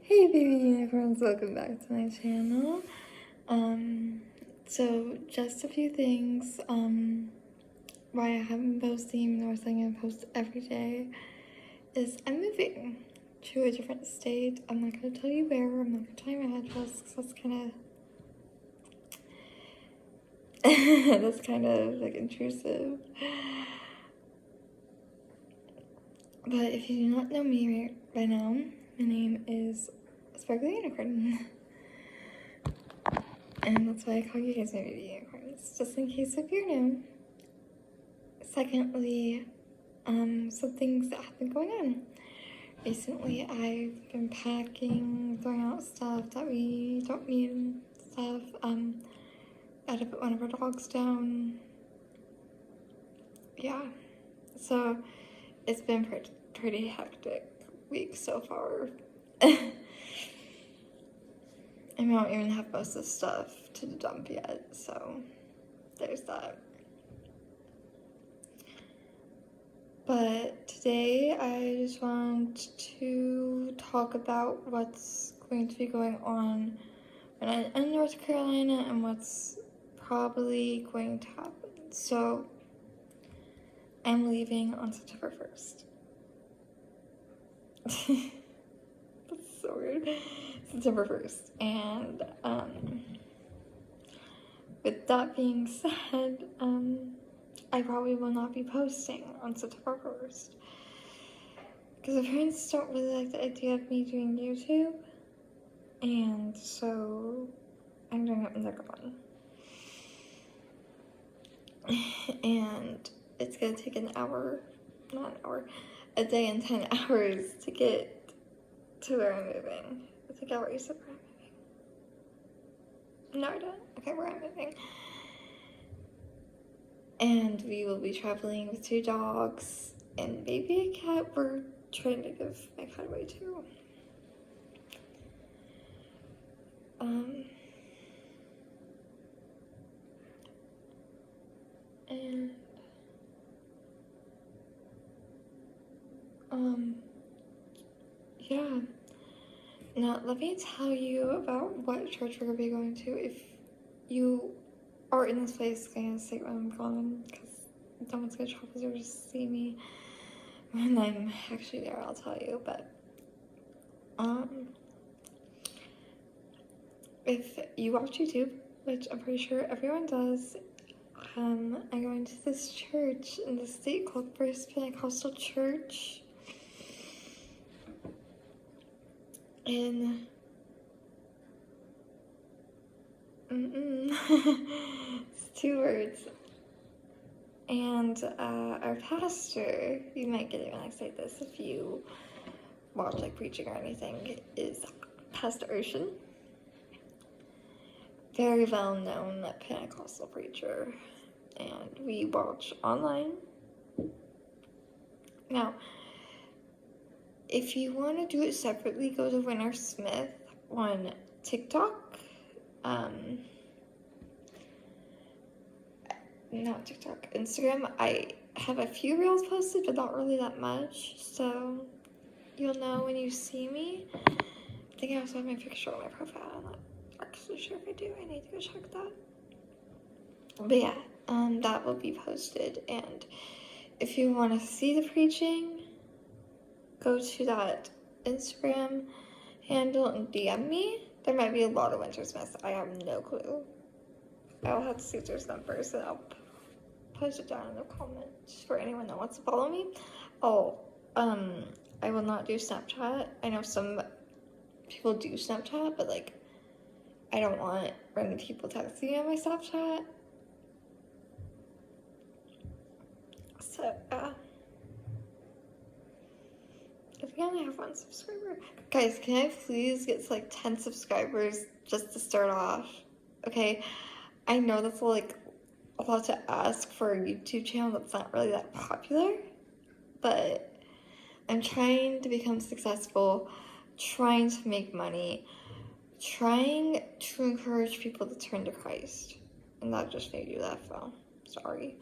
Hey baby unicorns, welcome back to my channel. So just a few things, why I haven't been posting, even though I was going to post every day, is I'm moving to a different state. I'm not going to tell you where, I'm not going to tell you my address, because that's kind of like intrusive. But if you do not know me right now, my name is Sparkly Unicorn. And that's why I call you guys my baby unicorns, just in case if you're new. Secondly, some things that have been going on. Recently, I've been packing, throwing out stuff that we don't need and stuff. I had to put one of our dogs down. Yeah, so it's been pretty hectic week so far. And we don't even have most of the stuff to dump yet, so there's that. But today I just want to talk about what's going to be going on when I'm in North Carolina and what's probably going to happen. So I'm leaving on September 1st. That's so weird. September 1st. And with that being said, I probably will not be posting on September 1st. Because my parents don't really like the idea of me doing YouTube. And so I'm doing it when they're gone. And it's gonna take a day and 10 hours to get to where I'm moving. I think I already said where I'm moving. No, I don't. Okay, where I'm moving. And we will be traveling with 2 dogs and maybe a cat. We're trying to give my cat away too. Yeah. Now, let me tell you about what church we're gonna be going to. If you are in this place, I'm gonna say when I'm gone, because no one's gonna travel there to see me. When I'm actually there, I'll tell you, but, if you watch YouTube, which I'm pretty sure everyone does, I'm going to this church in the state called First Pentecostal Church in it's 2 words. And our pastor, you might get it when I say this if you watch like preaching or anything, is Pastor Ocean. Very well known Pentecostal preacher. And we watch online. Now, if you want to do it separately, go to Winner Smith on TikTok. Not TikTok, Instagram. I have a few reels posted, but not really that much. So you'll know when you see me. I think I also have my picture on my profile. I'm not actually sure if I do. I need to go check that. But yeah, that will be posted. And if you want to see the preaching, go to that Instagram handle and DM me. There might be a lot of Winter Smiths. I have no clue. I'll have to see if there's numbers, and I'll post it down in the comments for anyone that wants to follow me. Oh, I will not do Snapchat. I know some people do Snapchat, but like, I don't want random people texting me on my Snapchat. So, I think I only have 1 subscriber. Guys, can I please get to like 10 subscribers just to start off? Okay, I know that's like a lot to ask for a YouTube channel that's not really that popular, but I'm trying to become successful, trying to make money, trying to encourage people to turn to Christ. And that just made you laugh, though. Sorry.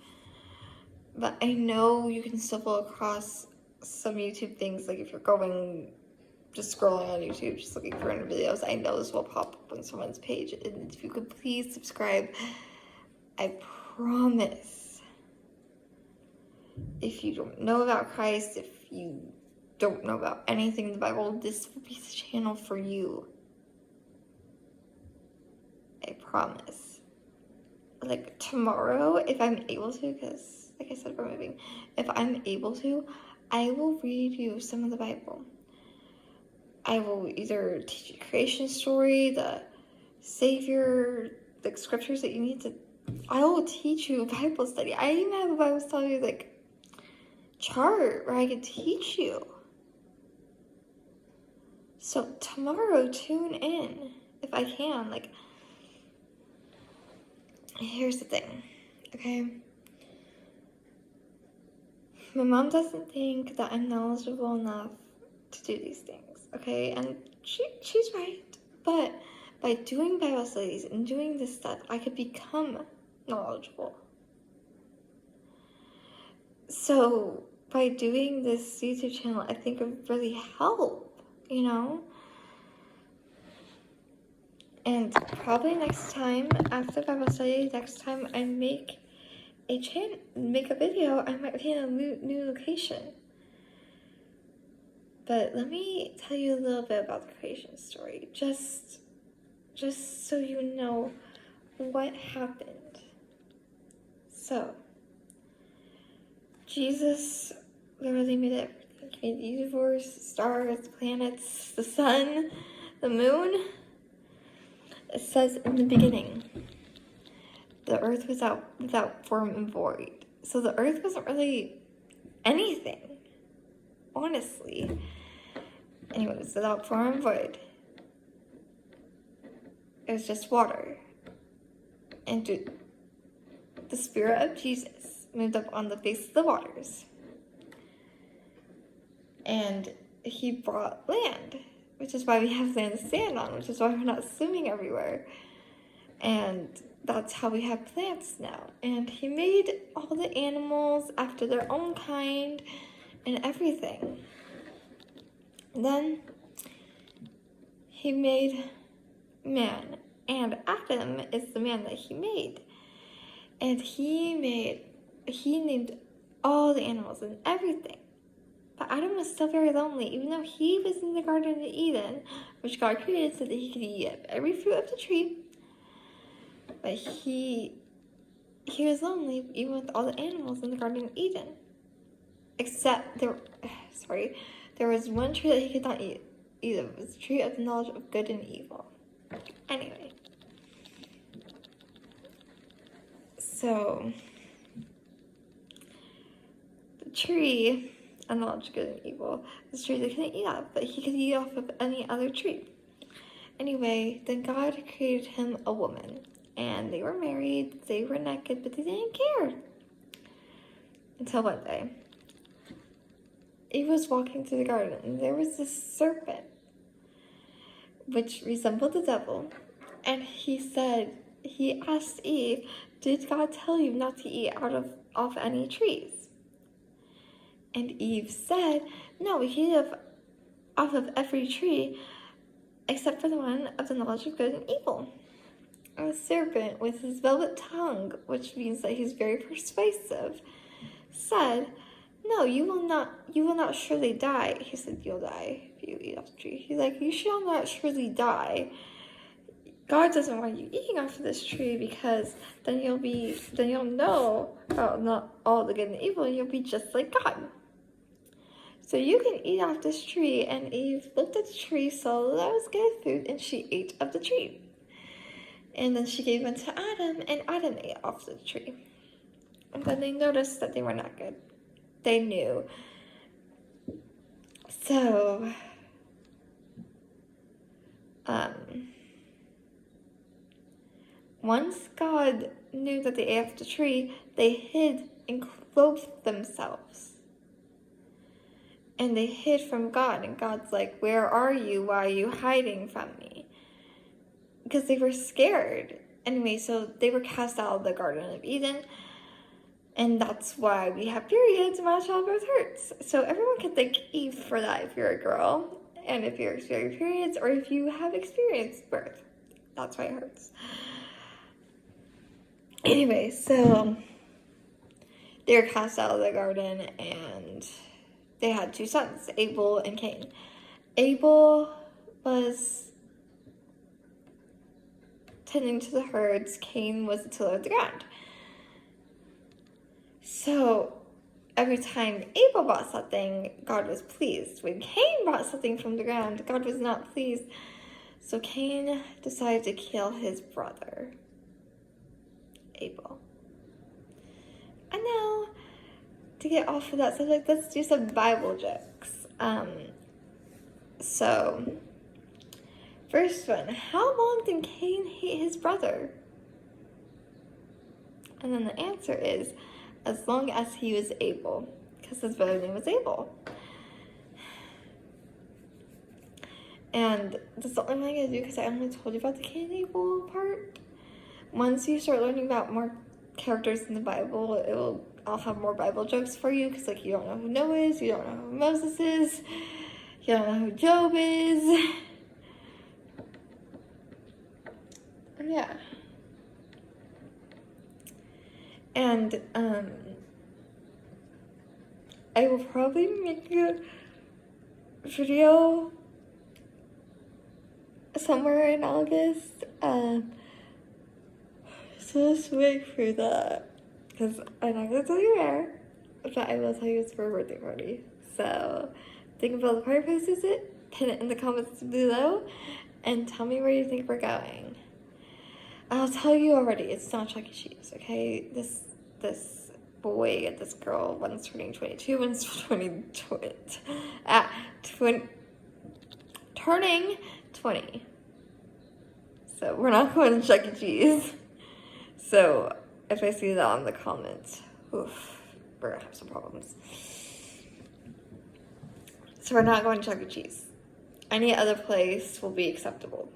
But I know you can stumble across some YouTube things, like if you're going just scrolling on YouTube, just looking for random videos, I know this will pop up on someone's page. And if you could please subscribe, I promise. If you don't know about Christ, if you don't know about anything in the Bible, this will be the channel for you. I promise. Like tomorrow, if I'm able to, because like I said, we're moving. If I'm able to, I will read you some of the Bible. I will either teach you creation story, the Savior, the scriptures that you need to. I will teach you a Bible study. I even have a Bible study like chart where I can teach you. So tomorrow, tune in if I can. Like, here's the thing, okay? My mom doesn't think that I'm knowledgeable enough to do these things, okay? And she's right. But by doing Bible studies and doing this stuff, I could become knowledgeable. So by doing this YouTube channel, I think it would really help, you know? And probably next time, after Bible study, next time I make a video, I might be in a new location. But let me tell you a little bit about the creation story, just so you know what happened. So, Jesus literally made everything. He made the universe, stars, planets, the sun, the moon. It says in the beginning, the earth was without form and void. So the earth wasn't really anything, honestly. Anyways, without form and void. It was just water. And the Spirit of Jesus moved up on the face of the waters. And he brought land, which is why we have land to stand on, which is why we're not swimming everywhere. And that's how we have plants now. And he made all the animals after their own kind and everything. And then he made man. And Adam is the man that he made. And he named all the animals and everything. But Adam was still very lonely, even though he was in the Garden of Eden, which God created so that he could eat of every fruit of the tree. But he was lonely even with all the animals in the Garden of Eden. Except there was one tree that he could not eat. It was the tree of the knowledge of good and evil. Anyway. So, the tree of knowledge of good and evil, this tree they couldn't eat off, but he could eat off of any other tree. Anyway, then God created him a woman. And they were married, they were naked, but they didn't care. Until one day, Eve was walking through the garden, and there was this serpent, which resembled the devil. And he asked Eve, did God tell you not to eat off any trees? And Eve said, no, we can eat off of every tree, except for the one of the knowledge of good and evil. And the serpent, with his velvet tongue, which means that he's very persuasive, said, no, you will not surely die. He said, you'll die if you eat off the tree. He's like, you shall not surely die. God doesn't want you eating off of this tree, because then you'll know about not all the good and evil, and you'll be just like God. So you can eat off this tree. And Eve looked at the tree, saw that was good food, and she ate of the tree. And then she gave it to Adam, and Adam ate off the tree. And then they noticed that they were not good. They knew. So, once God knew that they ate off the tree, they hid and clothed themselves. And they hid from God, and God's like, where are you? Why are you hiding from me? Because they were scared. Anyway, so they were cast out of the Garden of Eden, and that's why we have periods and why childbirth hurts. So everyone can thank Eve for that if you're a girl. and if you're experiencing periods, or if you have experienced birth. That's why it hurts. Anyway, so they were cast out of the garden, and they had 2 sons, Abel and Cain. Abel was tending to the herds. Cain was the tiller of the ground. So every time Abel brought something, God was pleased. When Cain brought something from the ground, God was not pleased. So Cain decided to kill his brother, Abel. And now, to get off of that subject, let's do some Bible jokes. So, first one, how long did Cain hate his brother? And then the answer is, as long as he was able, because his brother's name was Abel. And that's the only one I'm going to do because I only told you about the Cain and Abel part. Once you start learning about more characters in the Bible, I'll have more Bible jokes for you, because like you don't know who Noah is, you don't know who Moses is, you don't know who Job is. Yeah. And I will probably make a video somewhere in August. So just wait for that, because I'm not gonna tell you where, but I will tell you it's for a birthday party. So think of all the party places pin it in the comments below, and tell me where you think we're going. I'll tell you already, it's not Chuck E. Cheese, okay? This boy and this girl, one's turning 22, one's turning 20. So we're not going to Chuck E. Cheese. So if I see that in the comments, oof, we're gonna have some problems. So we're not going to Chuck E. Cheese. Any other place will be acceptable.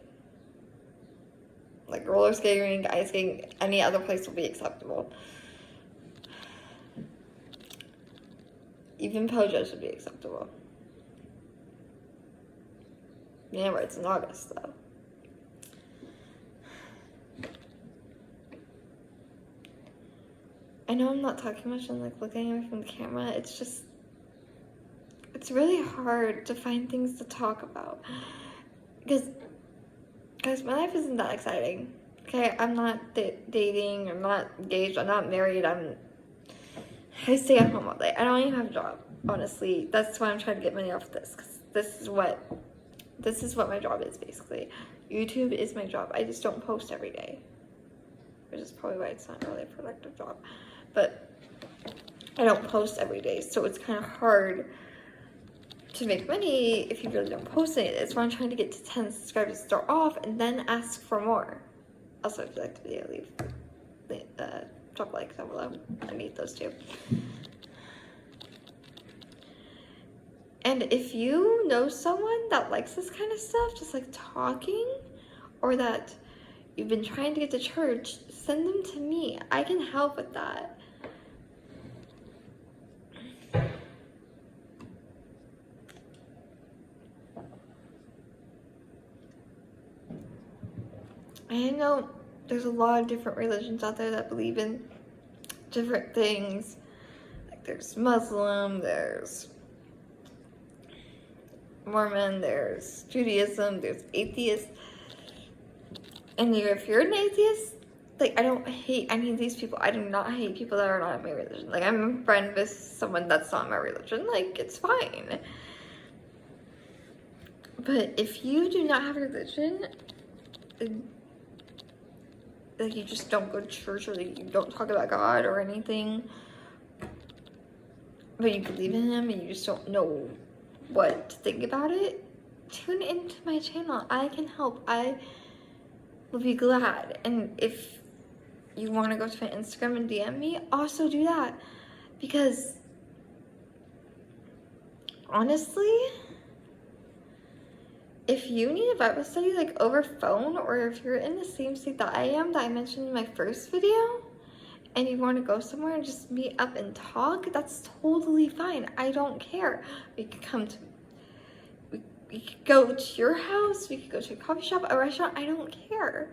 Like roller skating, ice skating, any other place will be acceptable. Even Pojo's would be acceptable. Remember, it's in August though. I know I'm not talking much and like looking away from the camera. It's just, it's really hard to find things to talk about. Because, guys, my life isn't that exciting. Okay, I'm not dating, I'm not engaged, I'm not married, I stay at home all day. I don't even have a job, honestly. That's why I'm trying to get money off of this, because this is what my job is, basically. YouTube is my job. I just don't post every day, which is probably why it's not really a productive job. But I don't post every day, so it's kind of hard to make money if you really don't post it. That's why I'm trying to get to 10 subscribers to start off, and then ask for more. Also, if you like the video, drop a like down below. I need those too. And if you know someone that likes this kind of stuff, just like talking, or that you've been trying to get to church, send them to me. I can help with that. I know there's a lot of different religions out there that believe in different things. Like there's Muslim, there's Mormon, there's Judaism, there's atheist. And if you're an atheist, like I don't hate any of these people. I do not hate people that are not in my religion. Like I'm a friend with someone that's not in my religion. Like it's fine. But if you do not have a religion, like you just don't go to church, or like you don't talk about God or anything, but you believe in him and you just don't know what to think about it, tune into my channel. I can help. I will be glad. And if you want to go to my Instagram and DM me, also do that, because honestly, if you need a Bible study like over phone, or if you're in the same state that I am, that I mentioned in my first video, and you want to go somewhere and just meet up and talk, that's totally fine. I don't care. We we could go to your house, we could go to a coffee shop, a restaurant, I don't care.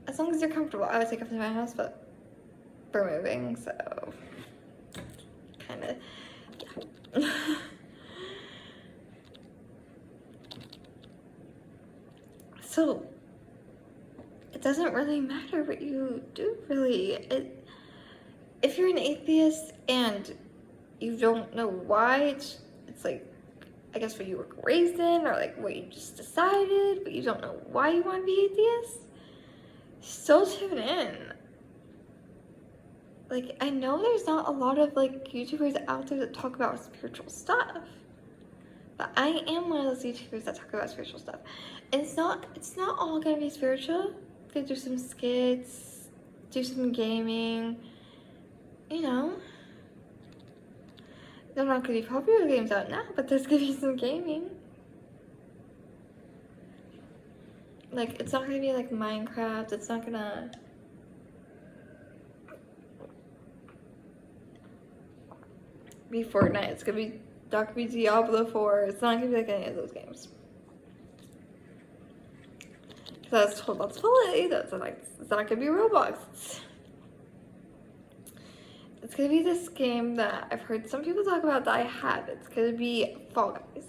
As long as you're comfortable. I would say come to my house, but we're moving, so kind of, yeah. So, it doesn't really matter what you do, really. If you're an atheist and you don't know why, it's like, I guess what you were raised in, or like what you just decided, but you don't know why you want to be atheist, still tune in. Like, I know there's not a lot of like YouTubers out there that talk about spiritual stuff, but I am one of those YouTubers that talk about spiritual stuff. And it's not all gonna be spiritual. Gonna do some skits, do some gaming, you know. There's not gonna be popular games out now, but there's gonna be some gaming. Like, it's not gonna be like Minecraft, it's not gonna be Fortnite, it's gonna be not gonna be Diablo 4, it's not gonna be like any of those games. That's fully, that's like, it's not gonna be Roblox. It's gonna be this game that I've heard some people talk about that I have. It's gonna be Fall Guys.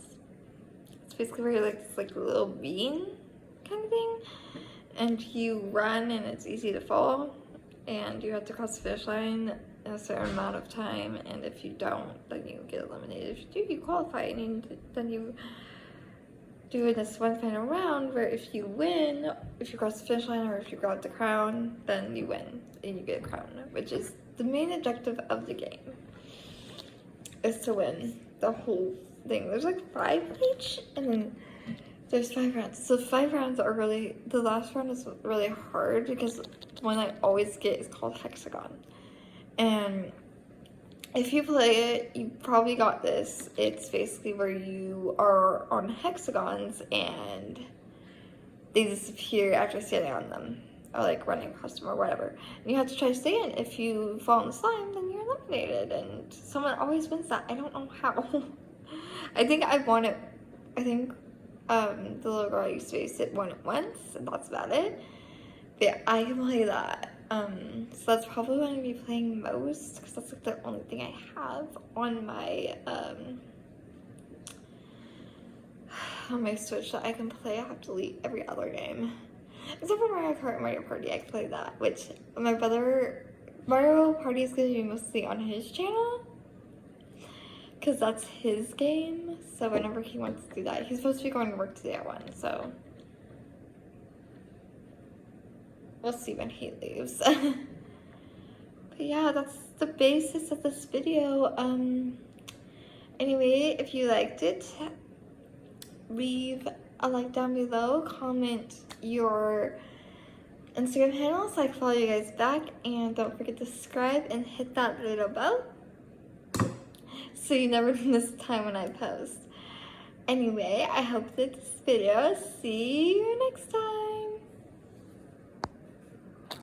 It's basically where you're like this like little bean kind of thing, and you run and it's easy to fall, and you have to cross the finish line in a certain amount of time, and if you don't, then you get eliminated. If you do, you qualify, and then you do this one final round where if you win, if you cross the finish line or if you got the crown, then you win and you get a crown, which is the main objective of the game, is to win the whole thing. There's like 5 each, and then there's 5 rounds. So 5 rounds are really, the last round is really hard because the one I always get is called Hexagon. And if you play it, you probably got this. It's basically where you are on hexagons and they disappear after standing on them, or like running across them or whatever. And you have to try to stay in. If you fall in the slime, then you're eliminated, and someone always wins that. I don't know how. I think I won it. I think the little girl I used to face it won it once, and that's about it. But yeah, I can play that. So that's probably what I'm gonna be playing most, because that's like the only thing I have on my Switch that I can play. I have to delete every other game. Except for Mario Kart and Mario Party, I can play that, which my brother, Mario Party is going to be mostly on his channel, because that's his game, so whenever he wants to do that, he's supposed to be going to work today at 1, so we'll see when he leaves. But yeah, that's the basis of this video. Anyway, if you liked it, leave a like down below, comment your Instagram handle so I can follow you guys back, and don't forget to subscribe and hit that little bell so you never miss time when I post. Anyway, I hope that this video. See you next time.